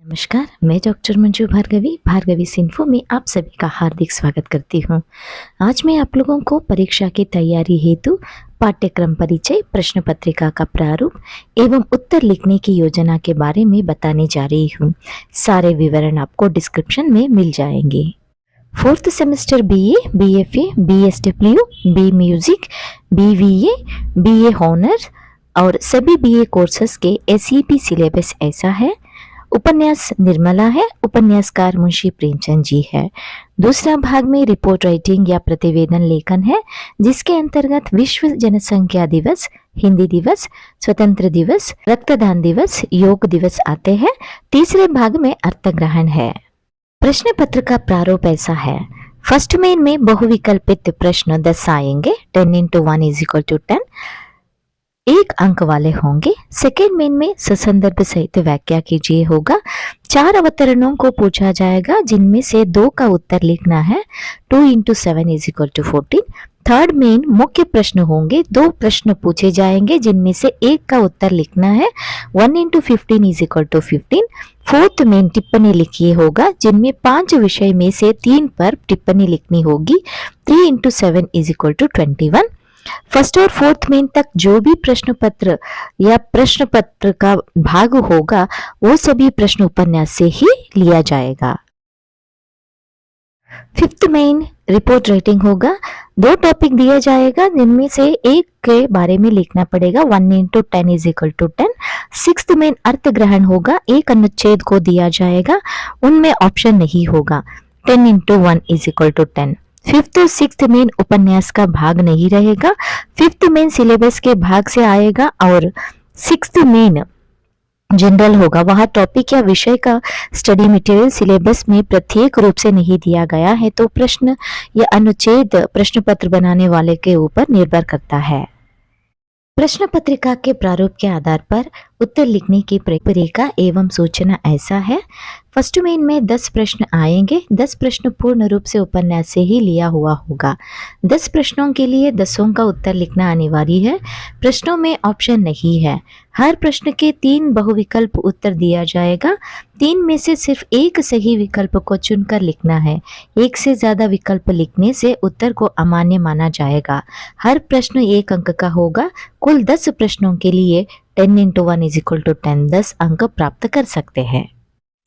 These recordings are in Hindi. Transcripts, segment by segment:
नमस्कार, मैं डॉक्टर मंजू भार्गवी सिंफो में आप सभी का हार्दिक स्वागत करती हूँ। आज मैं आप लोगों को परीक्षा की तैयारी हेतु पाठ्यक्रम परिचय, प्रश्न पत्रिका का प्रारूप एवं उत्तर लिखने की योजना के बारे में बताने जा रही हूँ। सारे विवरण आपको डिस्क्रिप्शन में मिल जाएंगे। Fourth semester BA, BFA, BSW, B music, BVA, BA honours और सभी बीए कोर्सेस के एसईपी सिलेबस ऐसा है। उपन्यास निर्मला है, उपन्यासकार मुंशी प्रेमचंद जी है। दूसरा भाग में रिपोर्ट राइटिंग या प्रतिवेदन लेखन है, जिसके अंतर्गत विश्व जनसंख्या दिवस, हिंदी दिवस, स्वतंत्र दिवस, रक्तदान दिवस, योग दिवस आते हैं। तीसरे भाग में अर्थग्रहण है। प्रश्न पत्र का प्रारूप ऐसा है। फर्स्ट मेन में बहुविकल्पित प्रश्न 10 आएंगे। 10 into 1 = 10, 1 अंक वाले होंगे। सेकेंड मेन में ससंदर्भ सहित व्याख्या कीजिए होगा। 4 अवतरणों को पूछा जाएगा, जिनमें से 2 का उत्तर लिखना है। 2 into 7 = 14। थर्ड मेन मुख्य प्रश्न होंगे। 2 प्रश्न पूछे जाएंगे, जिनमें से 1 का उत्तर लिखना है। 1 into 15 = 15। फोर्थ मेन टिप्पणी लिखिए होगा, जिनमें 5 विषय में से 3 पर टिप्पणी लिखनी होगी। 3 into 7 = 21। फर्स्ट और फोर्थ मेन तक जो भी प्रश्न पत्र या प्रश्न पत्र का भाग होगा, वो सभी प्रश्न उपन्यास से ही लिया जाएगा। फिफ्थ मेन रिपोर्ट राइटिंग होगा। 2 टॉपिक दिया जाएगा, जिनमें से एक के बारे में लिखना पड़ेगा। 1 into 10 = 10। सिक्स्थ मेन अर्थग्रहण होगा। 1 अनुच्छेद को दिया जाएगा, उनमें ऑप्शन नहीं होगा। 10 into 1 = 10। फिफ्थ और सिक्स्थ मेन उपन्यास का भाग नहीं रहेगा। फिफ्थ मेन सिलेबस के भाग से आएगा और सिक्स्थ मेन जनरल होगा। वह टॉपिक या विषय का स्टडी मटेरियल सिलेबस में प्रत्येक रूप से नहीं दिया गया है, तो प्रश्न या अनुच्छेद प्रश्न पत्र बनाने वाले के ऊपर निर्भर करता है। प्रश्न पत्रिका के प्रारूप के आधार पर उत्तर लिखने की प्रक्रिया एवं सूचना ऐसा है। फर्स्ट मेन में 10 प्रश्न आएंगे। 10 प्रश्न पूर्ण रूप से उपन्यास से ही लिया हुआ होगा। 10 प्रश्नों के लिए 10 का उत्तर लिखना अनिवार्य है। प्रश्नों में ऑप्शन नहीं है। हर प्रश्न के 3 बहुविकल्प उत्तर दिया जाएगा। 3 में से सिर्फ एक सही विकल्प को चुनकर लिखना है। एक से ज्यादा विकल्प लिखने से उत्तर को अमान्य माना जाएगा। हर प्रश्न 1 अंक का होगा। कुल 10 प्रश्नों के लिए 10 into 1 = 10, 10 अंक प्राप्त कर सकते हैं।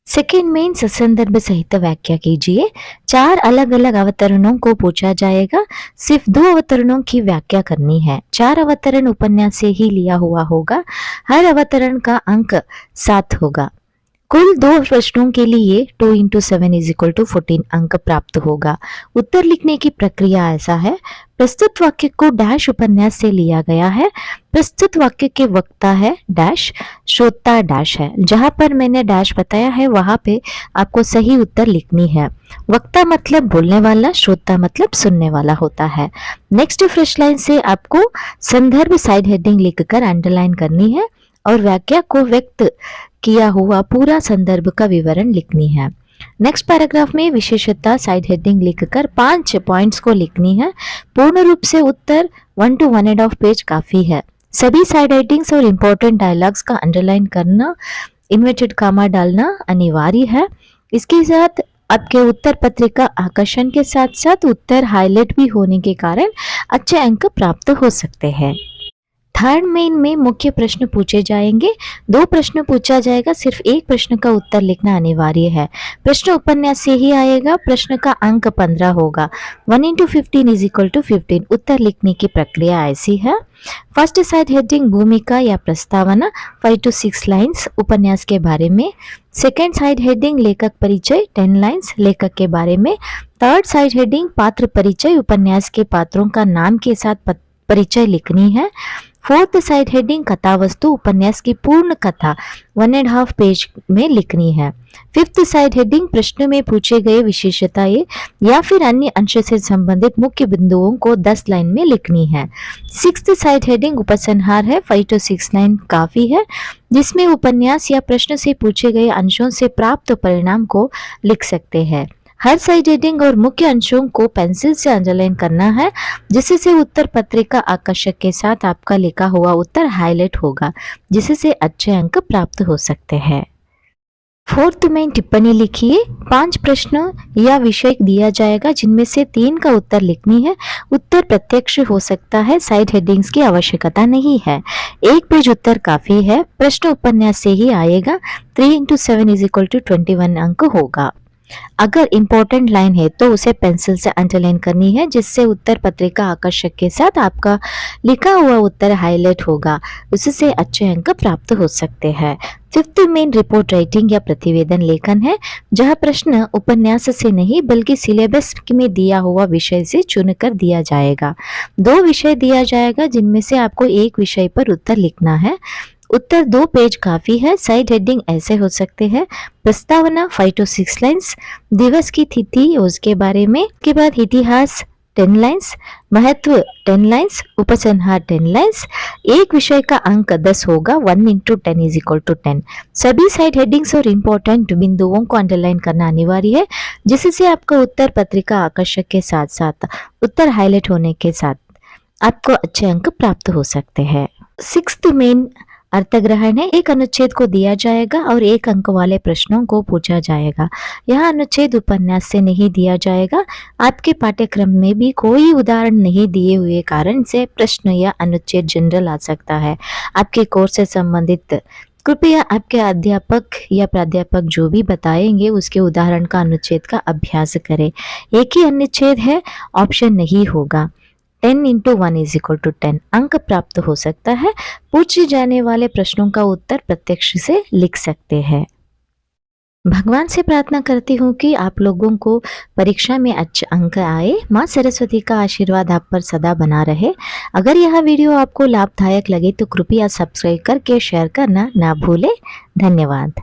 सेकेंड मेन ससंदर्भ सहित व्याख्या कीजिए। 4 अलग अलग अवतरणों को पूछा जाएगा। सिर्फ 2 अवतरणों की व्याख्या करनी है। 4 अवतरण उपन्यास से ही लिया हुआ होगा। हर अवतरण का अंक 7 होगा। कुल 2 प्रश्नों के लिए 2 into 7 = 14 अंक प्राप्त होगा। उत्तर लिखने की प्रक्रिया ऐसा है। प्रस्तुत वाक्य को डैश उपन्यास से लिया गया है। प्रस्तुत वाक्य के वक्ता है डैश, श्रोता डैश है। जहां पर मैंने डैश बताया है, वहां पे आपको सही उत्तर लिखनी है। वक्ता मतलब बोलने वाला, श्रोता मतलब सुनने वाला होता है। नेक्स्ट फ्रेश लाइन से आपको संदर्भ साइड हेडिंग लिखकर अंडरलाइन करनी है और व्याख्या को व्यक्त किया हुआ पूरा संदर्भ का विवरण लिखनी है। नेक्स्ट पैराग्राफ में विशेषता साइड हेडिंग लिखकर 5 पॉइंट्स को लिखनी है। पूर्ण रूप से उत्तर 1 to 1.5 पेज काफी है। सभी साइड हेडिंग्स और इंपॉर्टेंट डायलॉग्स का अंडरलाइन करना, इन्वर्टेड कामा डालना अनिवार्य है। इसके साथ आपके उत्तर पत्रिका आकर्षण के साथ साथ उत्तर हाईलाइट भी होने के कारण अच्छे अंक प्राप्त हो सकते हैं। थर्ड मेन में मुख्य प्रश्न पूछे जाएंगे। 2 प्रश्न पूछा जाएगा। सिर्फ 1 प्रश्न का उत्तर लिखना अनिवार्य है। प्रश्न उपन्यास से ही आएगा। प्रश्न का अंक 15 होगा। 1 into 15 = 15। उत्तर लिखने की प्रक्रिया ऐसी है। फर्स्ट साइड हेडिंग भूमिका या प्रस्तावना 5 to 6 लाइन्स उपन्यास के बारे में। सेकेंड साइड हेडिंग लेखक परिचय 10 लाइन्स लेखक के बारे में। थर्ड साइड हेडिंग पात्र परिचय उपन्यास के पात्रों का नाम के साथ परिचय लिखनी है। फोर्थ साइड हेडिंग कथा वस्तु उपन्यास की पूर्ण कथा 1.5 पेज में लिखनी है। फिफ्थ साइड हेडिंग प्रश्न में पूछे गए विशेषताएं या फिर अन्य अंश से संबंधित मुख्य बिंदुओं को 10 लाइन में लिखनी है। सिक्स्थ साइड हेडिंग उपसंहार है। 5 to 6 लाइन काफी है, जिसमें उपन्यास या प्रश्न से पूछे गए अंशों से प्राप्त परिणाम को लिख सकते हैं। हर साइड हेडिंग और मुख्य अंशों को पेंसिल से अंडरलाइन करना है, जिससे उत्तर पत्रिका आकर्षक के साथ आपका लिखा हुआ उत्तर हाईलाइट होगा, जिससे अच्छे अंक प्राप्त हो सकते हैं। फोर्थ में टिप्पणी लिखिए। 5 प्रश्न या विषय दिया जाएगा जिनमें से 3 का उत्तर लिखनी है। उत्तर प्रत्यक्ष हो सकता है, साइड हेडिंग्स की आवश्यकता नहीं है। 1 पेज उत्तर काफी है। प्रश्न उपन्यास से ही आएगा। 3 इंटू 7 इज इक्वल टू 21 अंक होगा। अगर इंपॉर्टेंट लाइन है तो उसे पेंसिल से अंडरलाइन करनी है, जिससे उत्तर पत्रिका आकर्षक के साथ आपका लिखा हुआ उत्तर हाईलाइट होगा। उससे अच्छे अंक प्राप्त हो सकते हैं। फिफ्थ मेन रिपोर्ट राइटिंग या प्रतिवेदन लेखन है, जहां प्रश्न उपन्यास से नहीं बल्कि सिलेबस में दिया हुआ विषय से चुनकर दिया जाएगा। 2 विषय दिया जाएगा जिनमें से आपको एक विषय पर उत्तर लिखना है। उत्तर 2 पेज काफी है। साइड हेडिंग ऐसे हो सकते हैं। प्रस्तावना 5 to 6 लाइन्स, दिवस की तिथि उसके बारे में, के बाद इतिहास 10 लाइन्स, महत्व 10 लाइन्स, उपसंहार 10 लाइन्स। एक विषय का अंक 10 होगा। 1 इंटू 10 इज इक्वल टू 10। सभी साइड हेडिंग्स और इम्पोर्टेंट बिंदुओं को अंडरलाइन करना अनिवार्य है, जिससे आपका उत्तर पत्रिका आकर्षक के साथ साथ उत्तर हाईलाइट होने के साथ आपको अच्छे अंक प्राप्त हो सकते हैं। सिक्स्थ मेन अर्थग्रहण है। एक अनुच्छेद को दिया जाएगा और 1 अंक वाले प्रश्नों को पूछा जाएगा। यह अनुच्छेद उपन्यास से नहीं दिया जाएगा। आपके पाठ्यक्रम में भी कोई उदाहरण नहीं दिए हुए कारण से प्रश्न या अनुच्छेद जनरल आ सकता है। आपके कोर्स से संबंधित कृपया आपके अध्यापक या प्राध्यापक जो भी बताएंगे उसके उदाहरण का अनुच्छेद का अभ्यास करें। एक ही अनुच्छेद है, ऑप्शन नहीं होगा। 10 इंटू 1 इज इक्वल टू 10 अंक प्राप्त हो सकता है। पूछे जाने वाले प्रश्नों का उत्तर प्रत्यक्ष से लिख सकते हैं। भगवान से प्रार्थना करती हूँ कि आप लोगों को परीक्षा में अच्छे अंक आए। माँ सरस्वती का आशीर्वाद आप पर सदा बना रहे। अगर यह वीडियो आपको लाभदायक लगे तो कृपया सब्सक्राइब करके शेयर करना ना भूलें। धन्यवाद।